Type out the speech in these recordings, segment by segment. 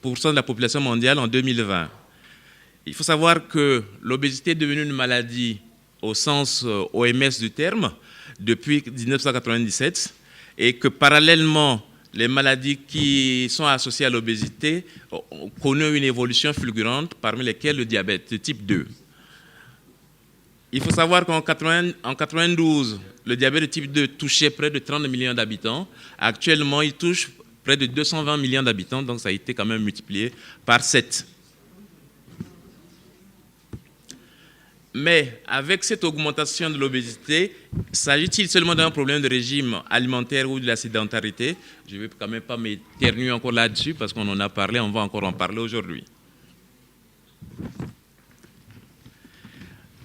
de la population mondiale en 2020. Il faut savoir que l'obésité est devenue une maladie au sens OMS du terme depuis 1997 et que parallèlement, les maladies qui sont associées à l'obésité ont connu une évolution fulgurante, parmi lesquelles le diabète de type 2. Il faut savoir qu'en 1992, le diabète de type 2 touchait près de 30 millions d'habitants. Actuellement, il touche près de 220 millions d'habitants, donc ça a été quand même multiplié par 7. Mais avec cette augmentation de l'obésité, s'agit-il seulement d'un problème de régime alimentaire ou de la sédentarité? Je ne vais quand même pas m'éternuer encore là-dessus parce qu'on en a parlé, on va encore en parler aujourd'hui.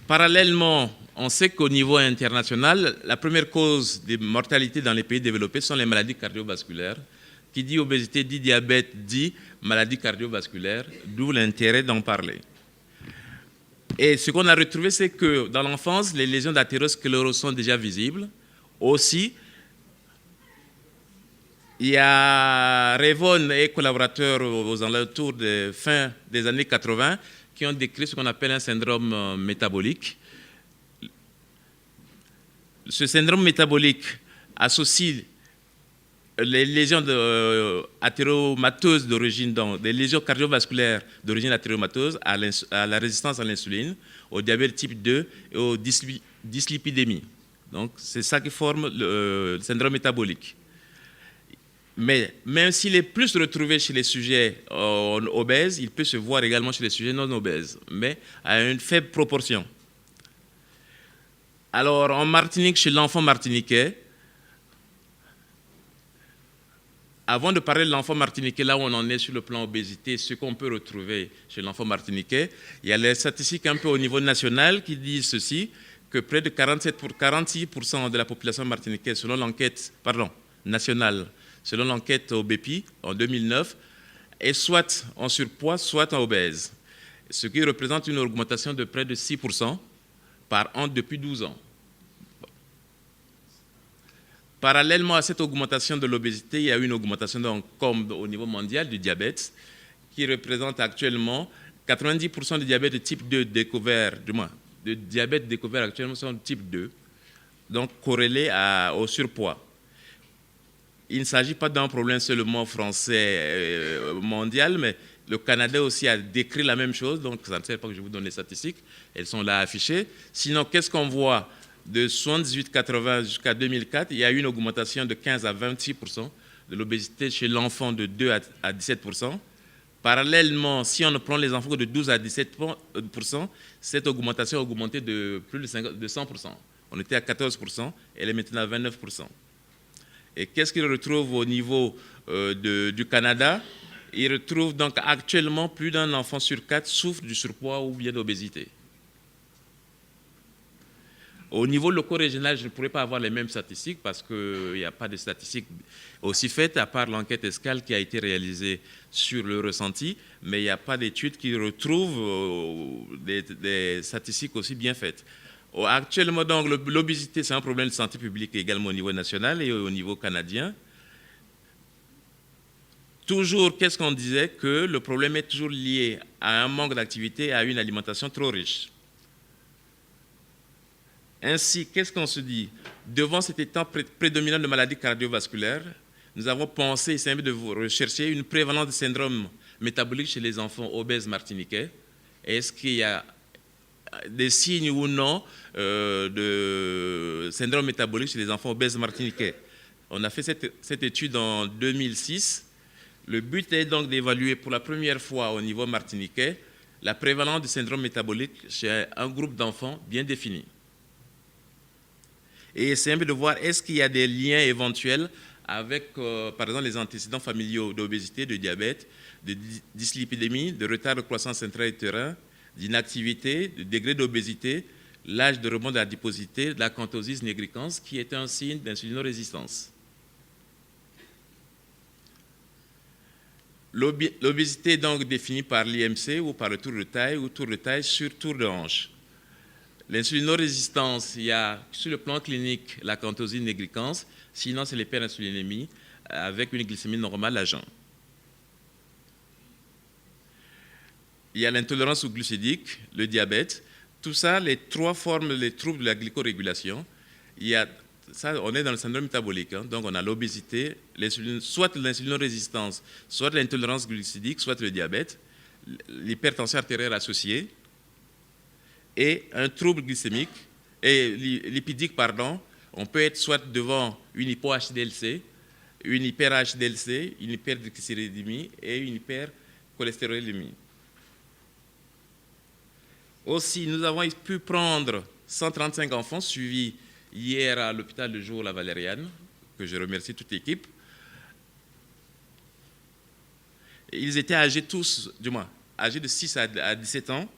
Parallèlement, on sait qu'au niveau international, la première cause de mortalité dans les pays développés sont les maladies cardiovasculaires. Qui dit obésité, dit diabète, dit maladie cardiovasculaire, d'où l'intérêt d'en parler. Et ce qu'on a retrouvé, c'est que dans l'enfance, les lésions d'athérosclérose sont déjà visibles. Aussi, il y a Revon et collaborateurs aux alentours de fin des années 80 qui ont décrit ce qu'on appelle un syndrome métabolique. Ce syndrome métabolique associe les lésions athéromateuses d'origine, donc des lésions cardiovasculaires d'origine athéromateuse à la résistance à l'insuline, au diabète type 2 et aux dyslipidémies. Donc c'est ça qui forme le syndrome métabolique. Mais même s'il est plus retrouvé chez les sujets obèses, il peut se voir également chez les sujets non obèses, mais à une faible proportion. Alors en Martinique, chez l'enfant martiniquais, avant de parler de l'enfant martiniquais, là où on en est sur le plan obésité, ce qu'on peut retrouver chez l'enfant martiniquais, il y a les statistiques un peu au niveau national qui disent ceci, que près de 46% de la population martiniquaise, selon l'enquête nationale, selon l'enquête au BEPI en 2009, est soit en surpoids, soit en obèse, ce qui représente une augmentation de près de 6% par an depuis 12 ans. Parallèlement à cette augmentation de l'obésité, il y a eu une augmentation donc, comme au niveau mondial du diabète, qui représente actuellement 90% du diabète de type 2 découvert, du moins, de diabète découvert actuellement sont de type 2, donc corrélé au surpoids. Il ne s'agit pas d'un problème seulement français mondial, mais le Canada aussi a décrit la même chose, donc ça ne sert pas que je vous donne les statistiques, elles sont là affichées. Sinon, qu'est-ce qu'on voit? De 78-80 jusqu'à 2004, il y a eu une augmentation de 15 à 26% de l'obésité chez l'enfant de 2 à 17%. Parallèlement, si on prend les enfants de 12 à 17%, cette augmentation a augmenté de plus de 100%. On était à 14%, elle est maintenant à 29%. Et qu'est-ce qu'il retrouve au niveau du Canada? Il retrouve donc actuellement plus d'un enfant sur 4 souffre du surpoids ou bien d'obésité. Au niveau loco-régional, je ne pourrais pas avoir les mêmes statistiques parce qu'il n'y a pas de statistiques aussi faites, à part l'enquête ESCAL qui a été réalisée sur le ressenti, mais il n'y a pas d'études qui retrouvent des statistiques aussi bien faites. Actuellement, donc, l'obésité, c'est un problème de santé publique également au niveau national et au niveau canadien. Toujours, qu'est-ce qu'on disait? Que le problème est toujours lié à un manque d'activité et à une alimentation trop riche. Ainsi, qu'est-ce qu'on se dit? Devant cet état prédominant de maladies cardiovasculaires, nous avons pensé, essayé de rechercher une prévalence de syndrome métabolique chez les enfants obèses martiniquais. Est-ce qu'il y a des signes ou non de syndrome métabolique chez les enfants obèses martiniquais? On a fait cette étude en 2006. Le but est donc d'évaluer pour la première fois au niveau martiniquais la prévalence du syndrome métabolique chez un groupe d'enfants bien défini. Et essayer de voir est-ce qu'il y a des liens éventuels avec, par exemple, les antécédents familiaux d'obésité, de diabète, de dyslipidémie, de retard de croissance intra-utérin, d'inactivité, de degré d'obésité, l'âge de rebond de l'adiposité, de l'acanthosis nigricans, qui est un signe d'insulinorésistance. L'obésité est donc définie par l'IMC ou par le tour de taille ou tour de taille sur tour de hanche. L'insulinorésistance, il y a sur le plan clinique l'acanthosis nigricans, sinon c'est l'hyperinsulinémie avec une glycémie normale à jeun. il y a l'intolérance au glucidique, le diabète. Tout ça, les trois forment les troubles de la glycorégulation. Il y a, ça, on est dans le syndrome métabolique, hein, donc on a l'obésité, soit l'insulinórésistance, soit l'intolérance glucidique, soit le diabète, l'hypertension artérielle associée, et un trouble glycémique, et lipidique, pardon. On peut être soit devant une hypo-HDLC, une hyper-HDLC, une hypertriglycéridémie et une hypercholestérolémie. Aussi, nous avons pu prendre 135 enfants suivis hier à l'hôpital de jour La Valériane, que je remercie toute l'équipe. Ils étaient âgés tous, du moins, âgés de 6 à 17 ans.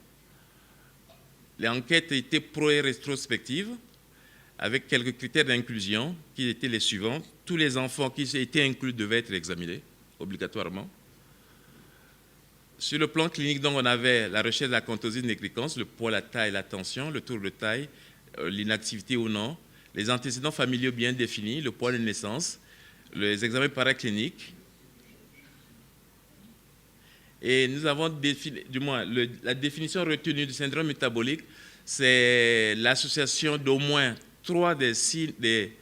L'enquête était pro et rétrospective, avec quelques critères d'inclusion qui étaient les suivants. Tous les enfants qui étaient inclus devaient être examinés, obligatoirement. Sur le plan clinique, donc, on avait la recherche de la contosine nigricans, le poids, la taille, la tension, le tour de taille, l'inactivité ou non, les antécédents familiaux bien définis, le poids de naissance, les examens paracliniques. Et nous avons défini, du moins, la définition retenue du syndrome métabolique, c'est l'association d'au moins 3 des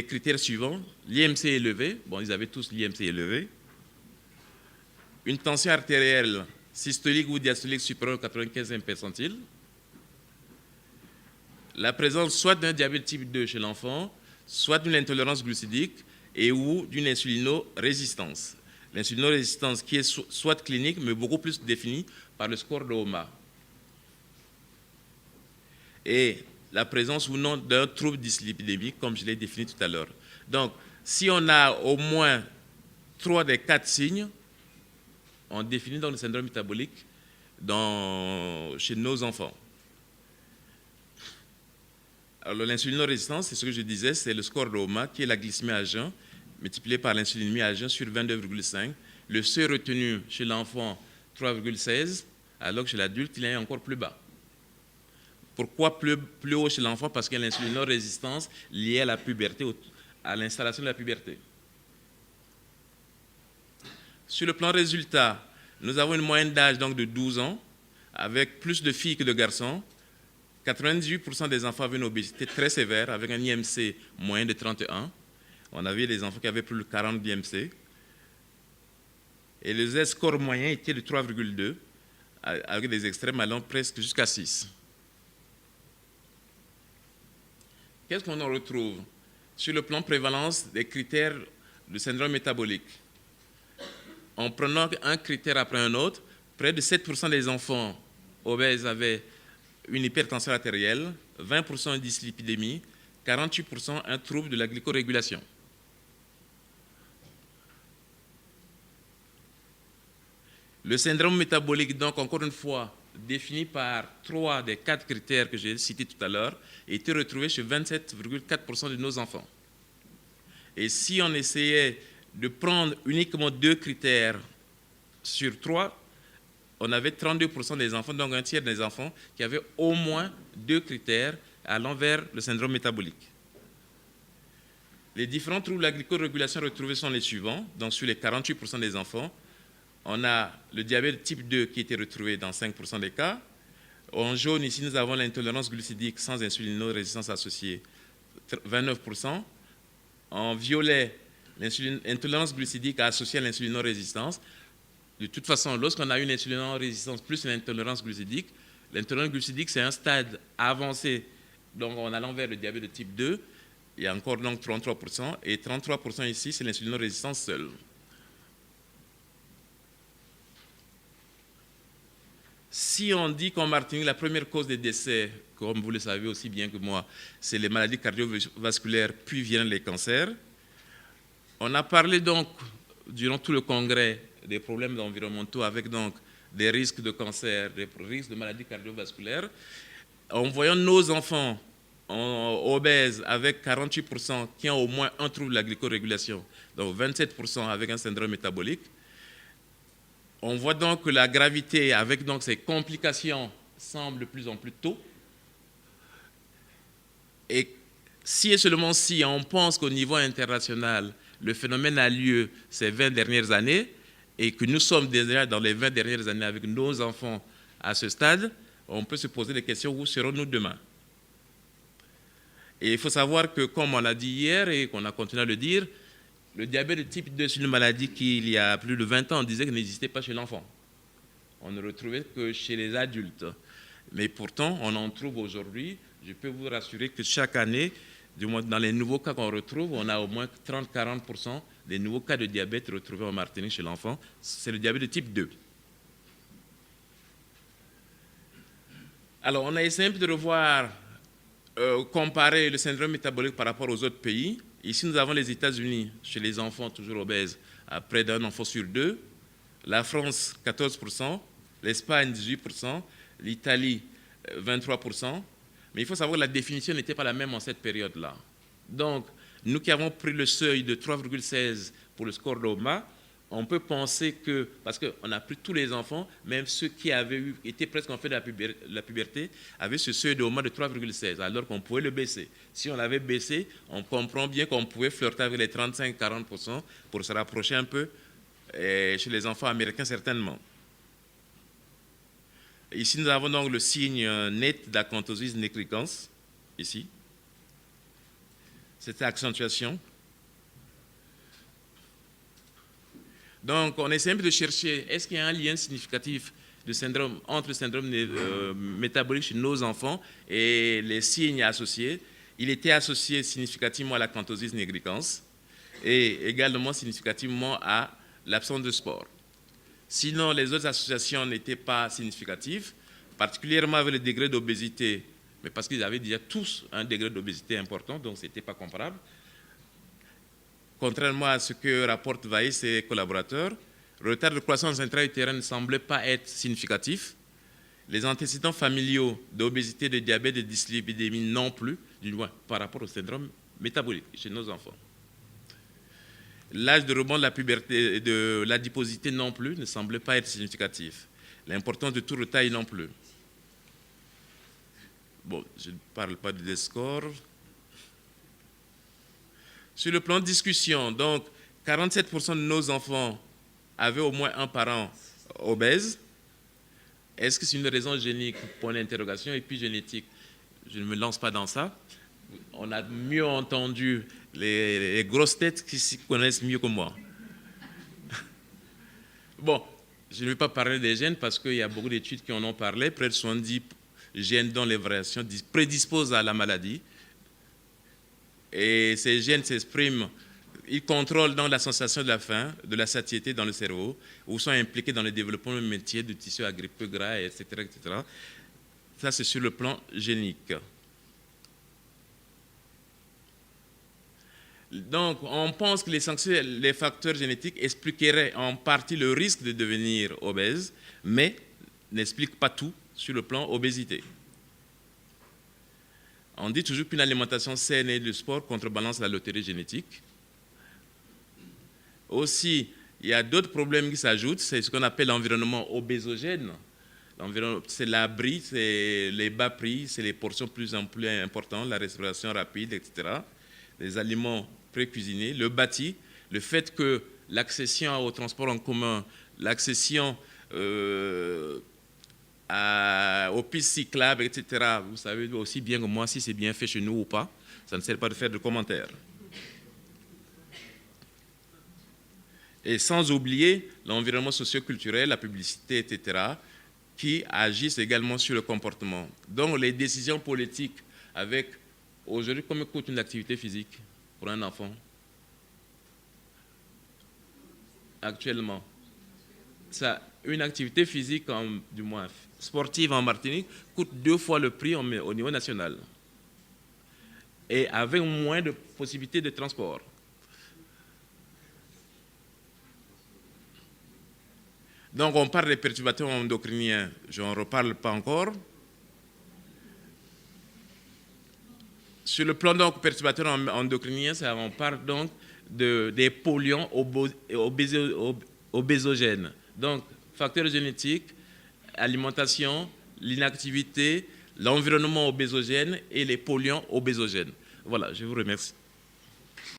critères suivants. L'IMC élevé, bon, ils avaient tous l'IMC élevé. Une tension artérielle systolique ou diastolique supérieure au 95e percentile. La présence soit d'un diabète type 2 chez l'enfant, soit d'une intolérance glucidique et ou d'une insulinorésistance. L'insulinorésistance qui est soit clinique, mais beaucoup plus définie par le score de HOMA. Et la présence ou non d'un trouble dyslipidémique, comme je l'ai défini tout à l'heure. Donc, si on a au moins 3 des 4 signes, on définit dans le syndrome métabolique chez nos enfants. Alors, l'insulinorésistance, c'est ce que je disais, c'est le score de HOMA, qui est la glycémie à jeun, multiplié par l'insulinémie à jeun sur 22,5. Le seuil retenu chez l'enfant, 3,16, alors que chez l'adulte, il est encore plus bas. Pourquoi plus haut chez l'enfant? Parce qu'il y a l'insulinorésistance liée à la puberté, à l'installation de la puberté. Sur le plan résultat, nous avons une moyenne d'âge donc de 12 ans, avec plus de filles que de garçons. 98% des enfants avaient une obésité très sévère, avec un IMC moyen de 31. On avait des enfants qui avaient plus de 40 d'IMC. Et le Z-score moyen était de 3,2, avec des extrêmes allant presque jusqu'à 6. Qu'est-ce qu'on en retrouve? Sur le plan prévalence des critères du syndrome métabolique. En prenant un critère après un autre, près de 7% des enfants obèses avaient une hypertension artérielle, 20% une dyslipidémie, 48% un trouble de la glycorégulation. Le syndrome métabolique, donc, encore une fois, défini par 3 des 4 critères que j'ai cités tout à l'heure, était retrouvé chez 27,4% de nos enfants. Et si on essayait de prendre uniquement 2 critères sur 3, on avait 32% des enfants, donc un tiers des enfants, qui avaient au moins 2 critères allant vers le syndrome métabolique. Les différents troubles de la glycorégulation retrouvés sont les suivants. Donc, sur les 48% des enfants, on a le diabète type 2 qui était retrouvé dans 5% des cas. En jaune, ici, nous avons l'intolérance glucidique sans insulinorésistance associée, 29%. En violet, l'intolérance glucidique associée à l'insulinorésistance. De toute façon, lorsqu'on a une insulinorésistance plus l'intolérance glucidique c'est un stade avancé, donc en allant vers le diabète de type 2, il y a encore donc 33%, et 33% ici, c'est l'insulinorésistance seule. Si on dit qu'en Martinique, la première cause des décès, comme vous le savez aussi bien que moi, c'est les maladies cardiovasculaires, puis viennent les cancers. On a parlé donc, durant tout le congrès, des problèmes environnementaux avec donc des risques de cancer, des risques de maladies cardiovasculaires. En voyant nos enfants obèses avec 48% qui ont au moins un trouble de la glycorégulation, donc 27% avec un syndrome métabolique, on voit donc que la gravité avec donc ces complications semble de plus en plus tôt. Et si et seulement si on pense qu'au niveau international, le phénomène a lieu ces 20 dernières années et que nous sommes déjà dans les 20 dernières années avec nos enfants à ce stade, on peut se poser des questions, où serons-nous demain? Et il faut savoir que, comme on l'a dit hier et qu'on a continué à le dire, le diabète de type 2, c'est une maladie qui, il y a plus de 20 ans, on disait qu'elle n'existait pas chez l'enfant. On ne retrouvait que chez les adultes. Mais pourtant, on en trouve aujourd'hui. Je peux vous rassurer que chaque année, du moins dans les nouveaux cas qu'on retrouve, on a au moins 30-40% des nouveaux cas de diabète retrouvés en Martinique chez l'enfant. C'est le diabète de type 2. Alors, on a essayé un peu de revoir, comparer le syndrome métabolique par rapport aux autres pays. Ici, nous avons les États-Unis, chez les enfants toujours obèses, à près d'un enfant sur deux. La France, 14%. L'Espagne, 18%. L'Italie, 23%. Mais il faut savoir que la définition n'était pas la même en cette période-là. Donc, nous qui avons pris le seuil de 3,16 pour le score d'OMA, on peut penser que, parce qu'on a pris tous les enfants, même ceux qui avaient été presque en fait de la puberté, avaient ce seuil d'OMA de 3,16, alors qu'on pouvait le baisser. Si on l'avait baissé, on comprend bien qu'on pouvait flirter avec les 35-40% pour se rapprocher un peu chez les enfants américains certainement. Ici, nous avons donc le signe net d'acanthosis nigricans, ici. Cette accentuation. Donc, on essaie un peu de chercher, est-ce qu'il y a un lien significatif entre le syndrome métabolique chez nos enfants et les signes associés. Il était associé significativement à l'acanthosis nigricans et également significativement à l'absence de sport. Sinon, les autres associations n'étaient pas significatives, particulièrement avec le degré d'obésité, mais parce qu'ils avaient déjà tous un degré d'obésité important, donc ce n'était pas comparable. Contrairement à ce que rapportent Vailly et ses collaborateurs, le retard de croissance intra-utérine ne semblait pas être significatif. Les antécédents familiaux d'obésité, de diabète, de dyslipidémie non plus, du moins par rapport au syndrome métabolique chez nos enfants. L'âge de rebond de la puberté et de l'adiposité non plus ne semblait pas être significatif. L'importance de tour de taille non plus. Bon, je ne parle pas des scores. Sur le plan de discussion, donc 47% de nos enfants avaient au moins un parent obèse. Est-ce que c'est une raison génique? Point d'interrogation. Et puis génétique, je ne me lance pas dans ça. On a mieux entendu les grosses têtes qui s'y connaissent mieux que moi. Bon, je ne vais pas parler des gènes parce qu'il y a beaucoup d'études qui en ont parlé. Près de 70 gènes dont les variations prédisposent à la maladie. Et ces gènes s'expriment, ils contrôlent donc la sensation de la faim, de la satiété dans le cerveau, ou sont impliqués dans le développement de métiers de tissus agricole gras, etc., etc. Ça, c'est sur le plan génique. Donc, on pense que les facteurs génétiques expliqueraient en partie le risque de devenir obèse, mais n'expliquent pas tout sur le plan obésité. On dit toujours qu'une alimentation saine et le sport contrebalance la loterie génétique. Aussi, il y a d'autres problèmes qui s'ajoutent, c'est ce qu'on appelle l'environnement obésogène. C'est l'abri, c'est les bas prix, c'est les portions plus en plus importantes, la restauration rapide, etc. Les aliments pré-cuisinés, le bâti, le fait que l'accession au transport en commun, l'accession aux pistes cyclables, etc. Vous savez aussi bien que moi si c'est bien fait chez nous ou pas. Ça ne sert pas de faire de commentaires. Et sans oublier l'environnement socio-culturel, la publicité, etc., qui agissent également sur le comportement. Donc les décisions politiques avec, aujourd'hui, combien coûte une activité physique pour un enfant? Actuellement, ça, une activité physique, du moins sportive en Martinique, coûte 2 fois le prix au niveau national. Et avec moins de possibilités de transport. Donc on parle des perturbateurs endocriniens, je n'en reparle pas encore. Sur le plan donc perturbateurs endocriniens, on parle donc des polluants obésogènes. Donc facteurs génétiques, alimentation, l'inactivité, l'environnement obésogène et les polluants obésogènes. Voilà, je vous remercie.